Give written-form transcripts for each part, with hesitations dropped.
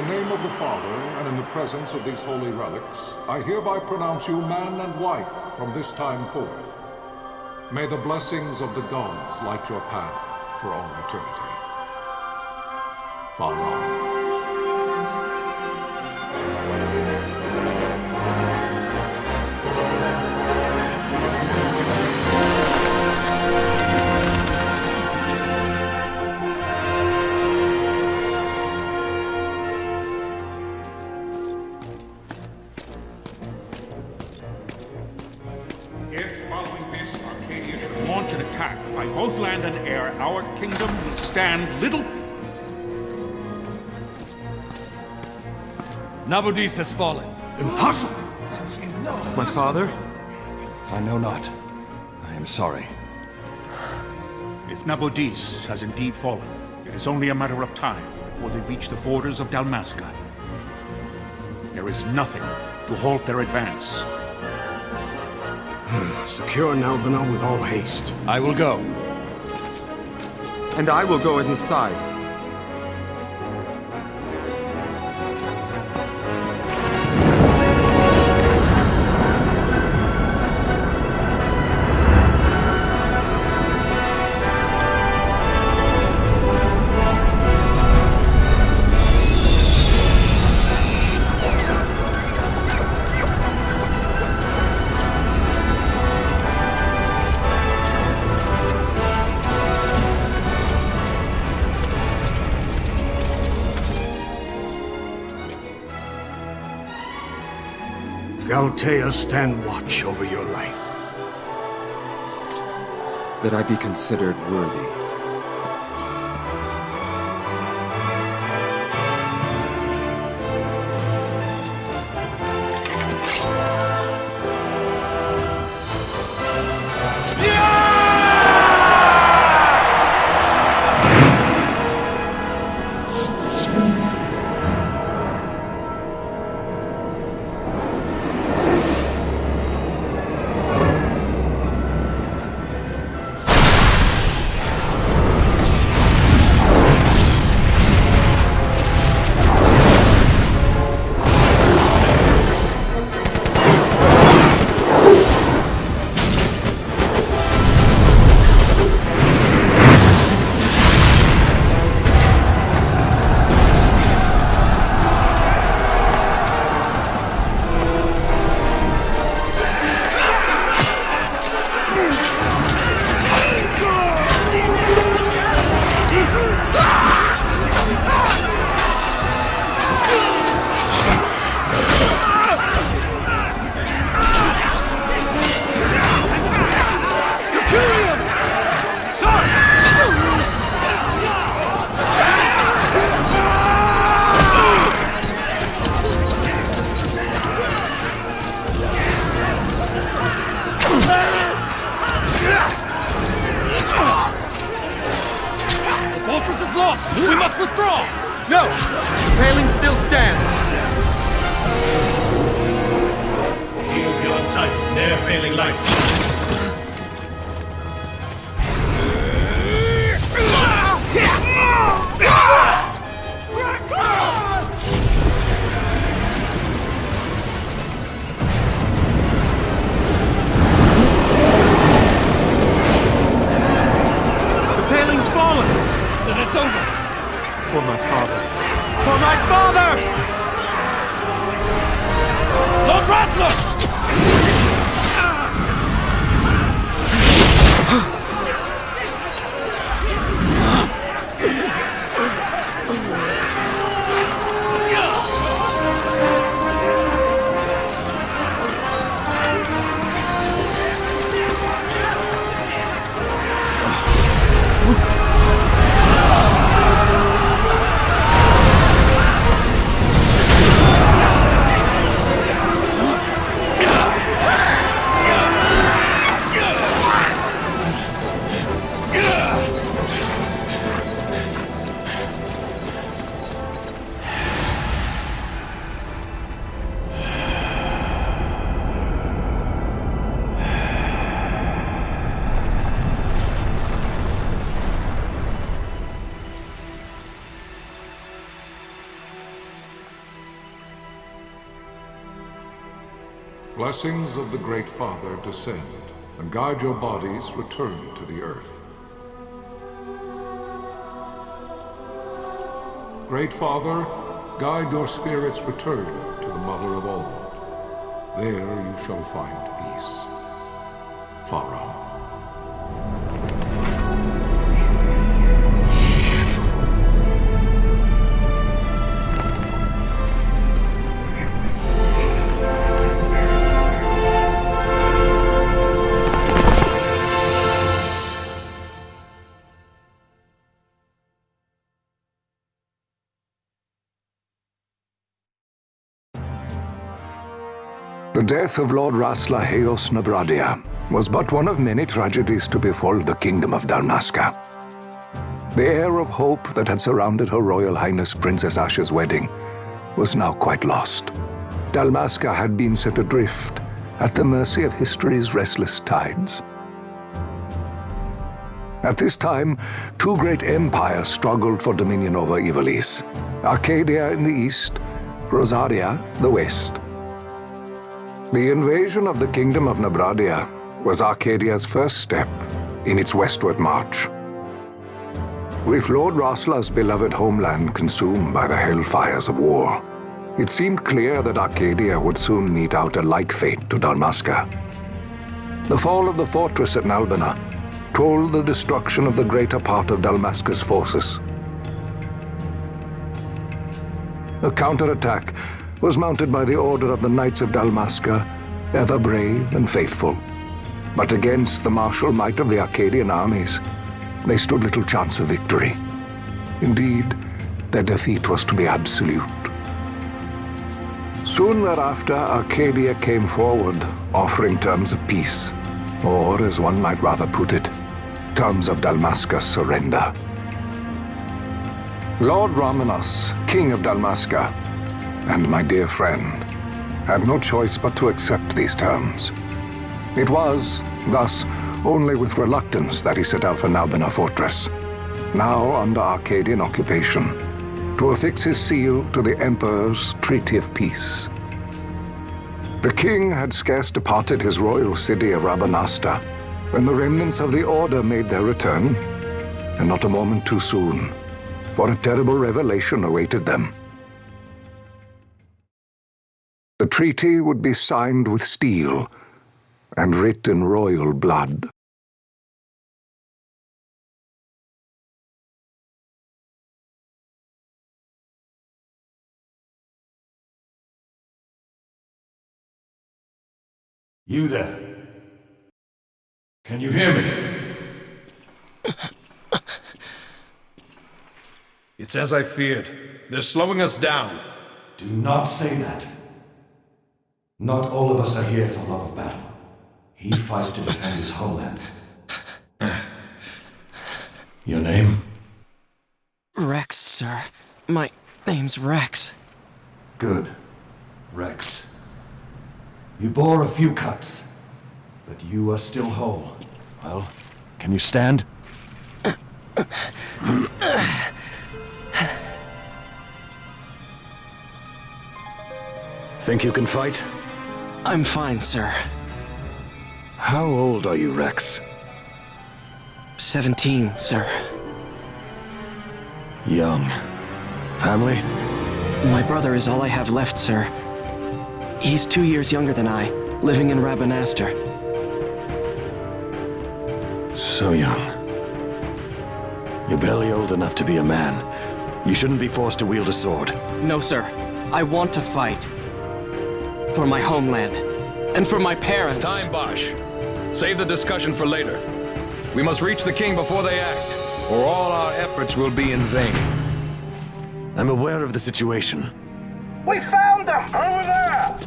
name of the Father, and in the presence of these holy relics, I hereby pronounce you man and wife from this time forth. May the blessings of the gods light your path for all eternity. Far on. Launch an attack by both land and air, our kingdom will stand little... Nabudis has fallen. Impossible! My father? I know not. I am sorry. If Nabudis has indeed fallen, it is only a matter of time before they reach the borders of Dalmasca. There is nothing to halt their advance. Secure Nalbina with all haste. I will go. And I will go at his side. Galtea, stand watch over your life. That I be considered worthy. We must withdraw! No! The paling still stands! Shield beyond sight, ne'er failing light. The paling's fallen! Then it's over! For my father. For my father! Lord Rasler! blessings of the Great Father descend, and guide your bodies return to the earth. Great Father, guide your spirits return to the Mother of all. There you shall find peace. Pharaoh. The death of Lord Rasla Heos Nabradia was but one of many tragedies to befall the kingdom of Dalmasca. The air of hope that had surrounded Her Royal Highness Princess Asha's wedding was now quite lost. Dalmasca had been set adrift at the mercy of history's restless tides. At this time, two great empires struggled for dominion over Ivalice: Arcadia in the east, Rosaria the west. The invasion of the Kingdom of Nabradia was Arcadia's first step in its westward march. With Lord Rasla's beloved homeland consumed by the hellfires of war, it seemed clear that Arcadia would soon mete out a like fate to Dalmasca. The fall of the fortress at Nalbina told the destruction of the greater part of Dalmasca's forces. A counterattack was mounted by the order of the Knights of Dalmasca, ever brave and faithful. But against the martial might of the Arcadian armies, they stood little chance of victory. Indeed, their defeat was to be absolute. Soon thereafter, Arcadia came forward, offering terms of peace, or, as one might rather put it, terms of Dalmasca's surrender. Lord Ramenas, King of Dalmasca, and my dear friend, had no choice but to accept these terms. It was, thus, only with reluctance that he set out for Nalbina Fortress, now under Arcadian occupation, to affix his seal to the Emperor's Treaty of Peace. The king had scarce departed his royal city of Rabanasta when the remnants of the Order made their return, and not a moment too soon, for a terrible revelation awaited them. The treaty would be signed with steel and writ in royal blood. You there? Can you hear me? It's as I feared. They're slowing us down. Do not say that. Not all of us are here for love of battle. He fights to defend his homeland. Your name? Rex, sir. My name's Rex. Good. Rex. You bore a few cuts, but you are still whole. Well, can you stand? Think you can fight? I'm fine, sir. How old are you, Rex? 17, sir. Young. Family? My brother is all I have left, sir. He's 2 years younger than I, living in Rabanaster. So young. You're barely old enough to be a man. You shouldn't be forced to wield a sword. No, sir. I want to fight. For my homeland. And for my parents. It's time, Bosch. Save the discussion for later. We must reach the king before they act, or all our efforts will be in vain. I'm aware of the situation. We found them! Over there!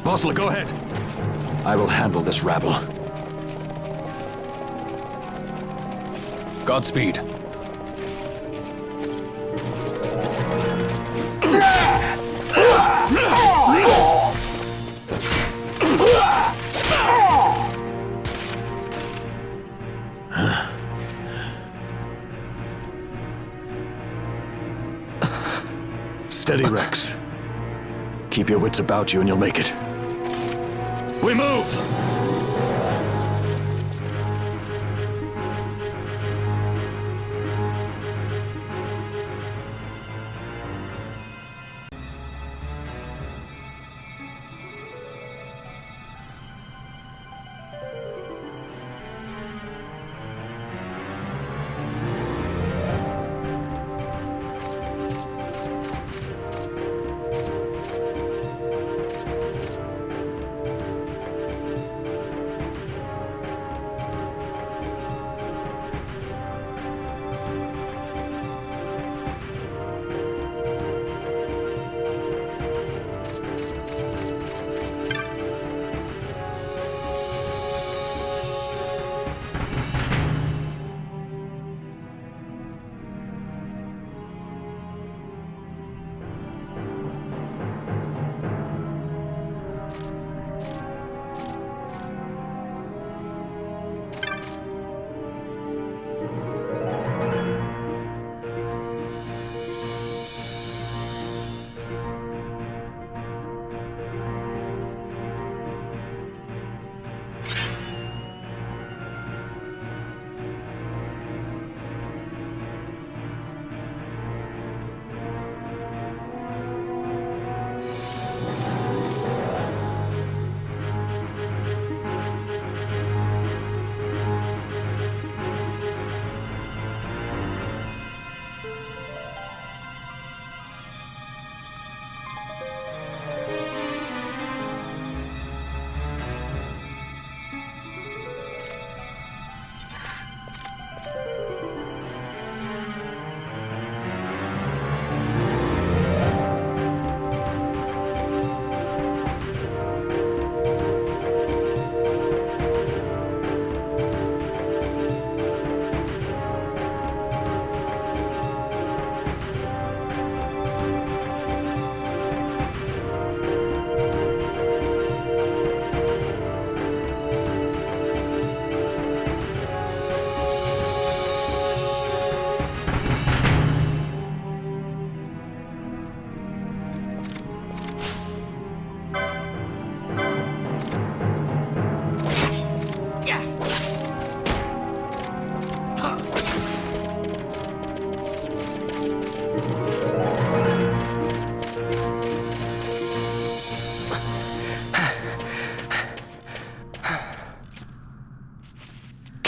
Bosla, go ahead. I will handle this rabble. Godspeed. Steady, Rex. Keep your wits about you and you'll make it. We move!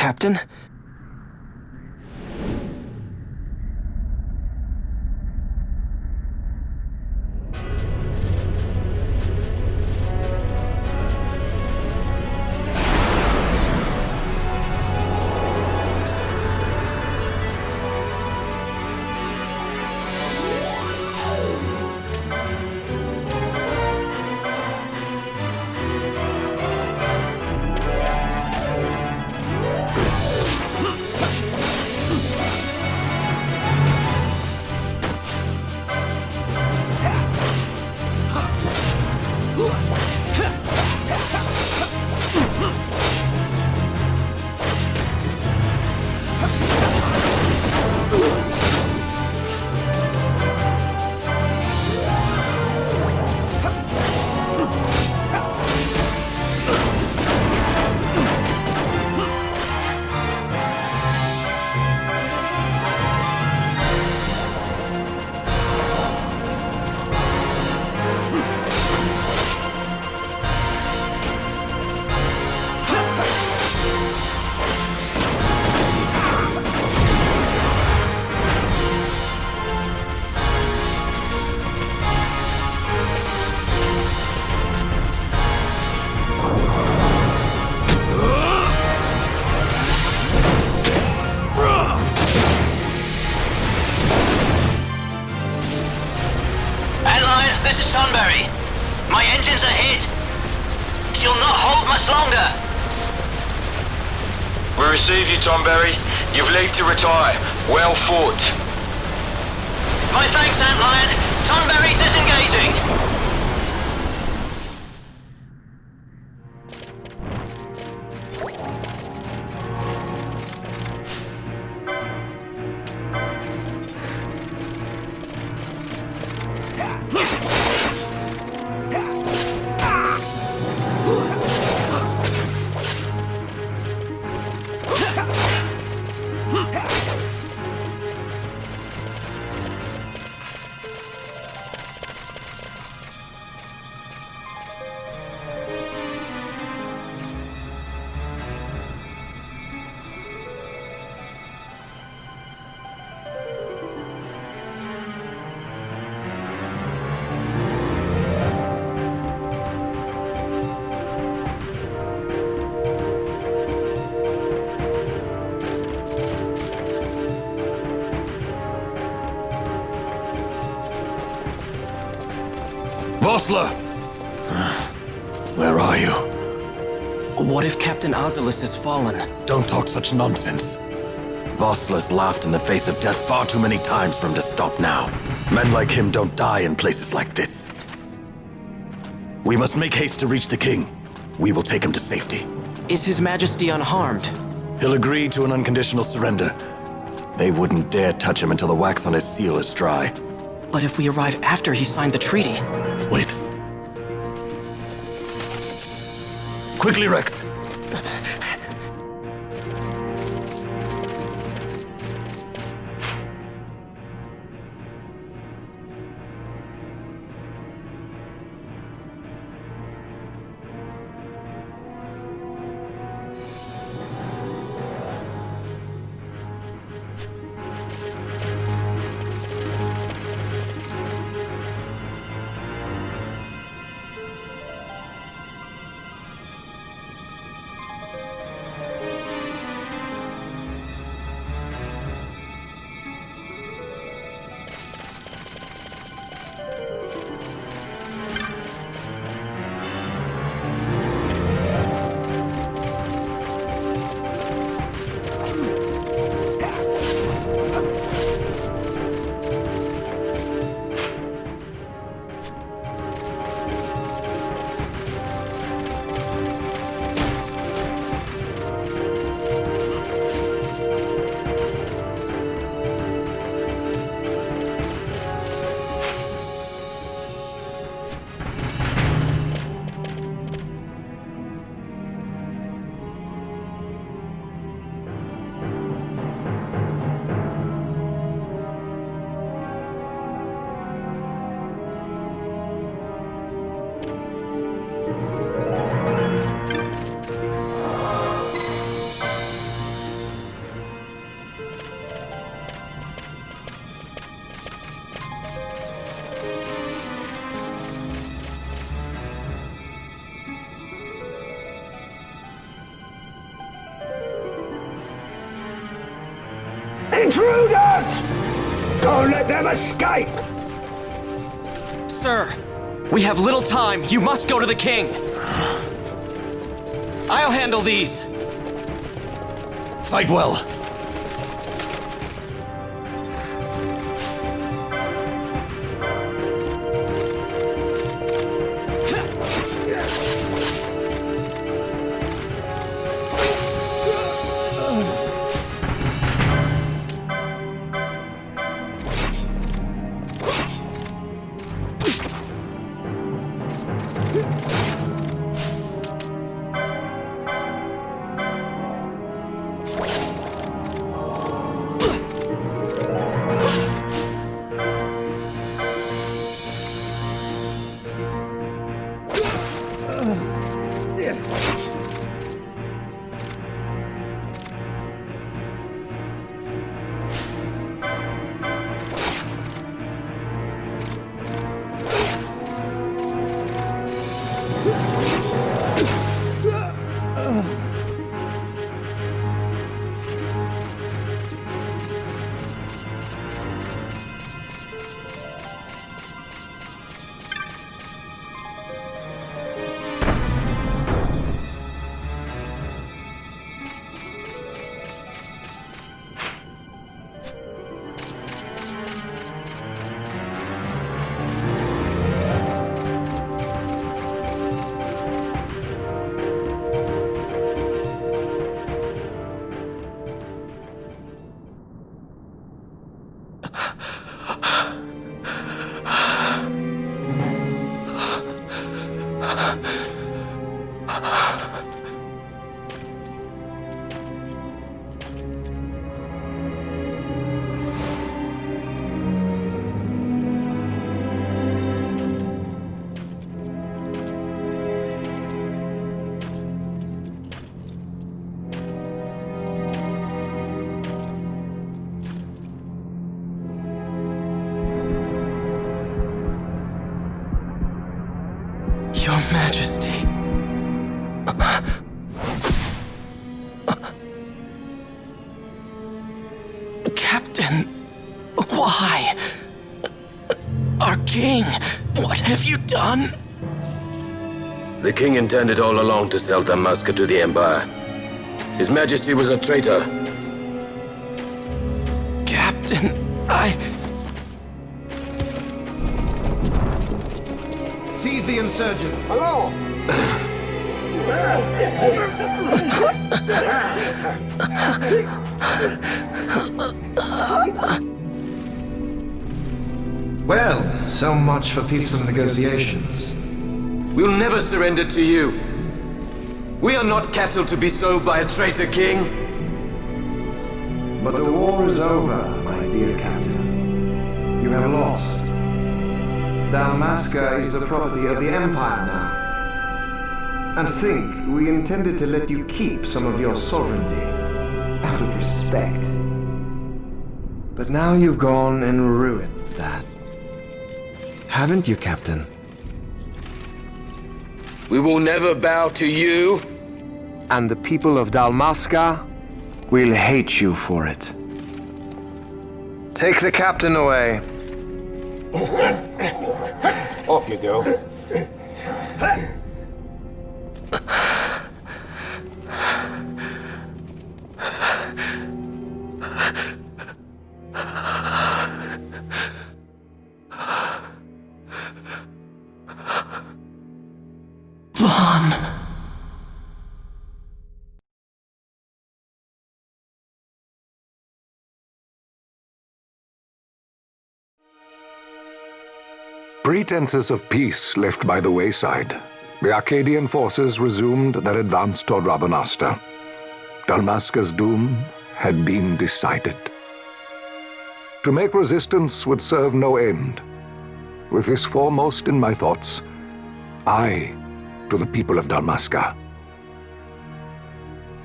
Captain? My engines are hit. She'll not hold much longer. We receive you, Tomberry. You've leave to retire. Well fought. My thanks, Antlion. Tonberry disengaging. Vossler! Where are you? What if Captain Ozilus has fallen? Don't talk such nonsense. Vossler's laughed in the face of death far too many times for him to stop now. Men like him don't die in places like this. We must make haste to reach the king. We will take him to safety. Is His Majesty unharmed? He'll agree to an unconditional surrender. They wouldn't dare touch him until the wax on his seal is dry. But if we arrive after he signed the treaty... Wait. Quickly, Rex! Intruders! Don't let them escape! Sir, we have little time. You must go to the king. I'll handle these. Fight well. Your Majesty. Captain, why? Our king. What have you done? The king intended all along to sell Dalmasca to the Empire. His Majesty was a traitor. Captain, Seize the insurgent. Hello! Well, so much for peaceful negotiations. We'll never surrender to you. We are not cattle to be sold by a traitor king. But the war is over, my dear captain. You have lost. Dalmasca is the property of the Empire now. And think, we intended to let you keep some of your sovereignty, out of respect. But now you've gone and ruined that. Haven't you, Captain? We will never bow to you. And the people of Dalmasca will hate you for it. Take the captain away. Off you go. Vaughn. Pretenses of peace left by the wayside, the Arcadian forces resumed their advance toward Rabanasta. Dalmasca's doom had been decided. To make resistance would serve no end. With this foremost in my thoughts, I to the people of Dalmasca.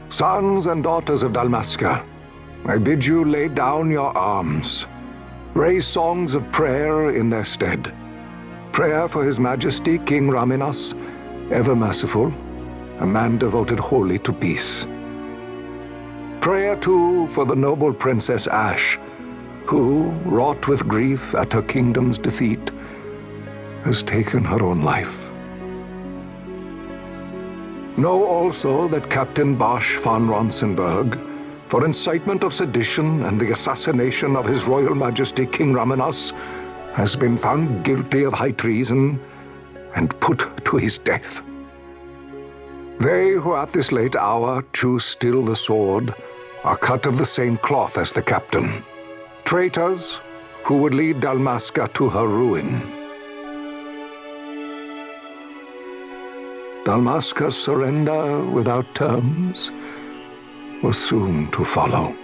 Sons and daughters of Dalmasca, I bid you lay down your arms. Raise songs of prayer in their stead. Prayer for His Majesty King Raminas, ever merciful, a man devoted wholly to peace. Prayer, too, for the noble Princess Ash, who, wrought with grief at her kingdom's defeat, has taken her own life. Know also that Captain Bosch von Ronsenberg, for incitement of sedition and the assassination of His Royal Majesty King Raminas, has been found guilty of high treason and put to his death. They who at this late hour choose still the sword are cut of the same cloth as the captain. Traitors who would lead Dalmasca to her ruin. Dalmasca's surrender without terms was soon to follow.